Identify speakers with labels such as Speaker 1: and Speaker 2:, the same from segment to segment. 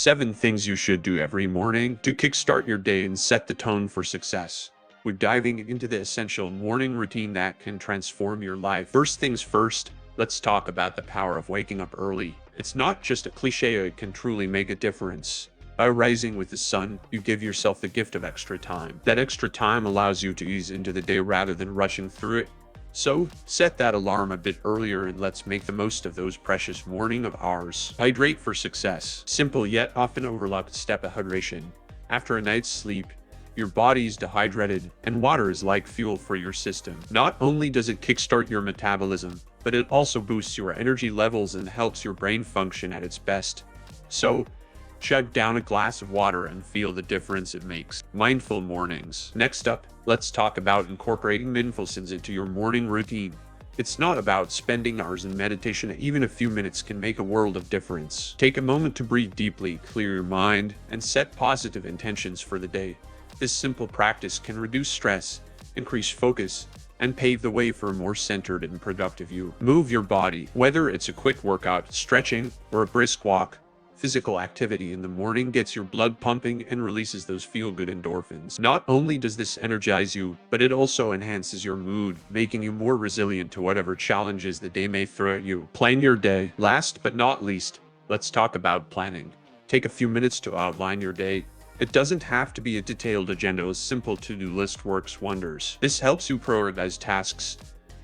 Speaker 1: 7 things you should do every morning to kickstart your day and set the tone for success. We're diving into the essential morning routine that can transform your life. First things first, let's talk about the power of waking up early. It's not just a cliche, it can truly make a difference. By rising with the sun, you give yourself the gift of extra time. That extra time allows you to ease into the day rather than rushing through it. So, set that alarm a bit earlier and let's make the most of those precious morning of ours. Hydrate for success. Simple yet often overlooked step of hydration. After a night's sleep, your body's dehydrated, and water is like fuel for your system. Not only does it kickstart your metabolism, but it also boosts your energy levels and helps your brain function at its best. So, chug down a glass of water and feel the difference it makes. Mindful mornings. Next up, let's talk about incorporating mindfulness into your morning routine. It's not about spending hours in meditation, even a few minutes can make a world of difference. Take a moment to breathe deeply, clear your mind, and set positive intentions for the day. This simple practice can reduce stress, increase focus, and pave the way for a more centered and productive you. Move your body. Whether it's a quick workout, stretching, or a brisk walk, physical activity in the morning gets your blood pumping and releases those feel-good endorphins. Not only does this energize you, but it also enhances your mood, making you more resilient to whatever challenges the day may throw at you. Plan your day. Last but not least, let's talk about planning. Take a few minutes to outline your day. It doesn't have to be a detailed agenda, a simple to-do list works wonders. This helps you prioritize tasks,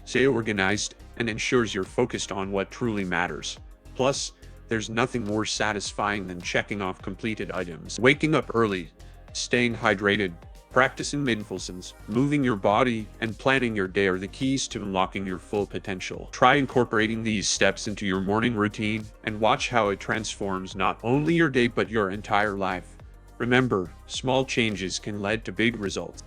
Speaker 1: stay organized, and ensures you're focused on what truly matters. Plus, there's nothing more satisfying than checking off completed items. Waking up early, staying hydrated, practicing mindfulness, moving your body, and planning your day are the keys to unlocking your full potential. Try incorporating these steps into your morning routine and watch how it transforms not only your day but your entire life. Remember, small changes can lead to big results.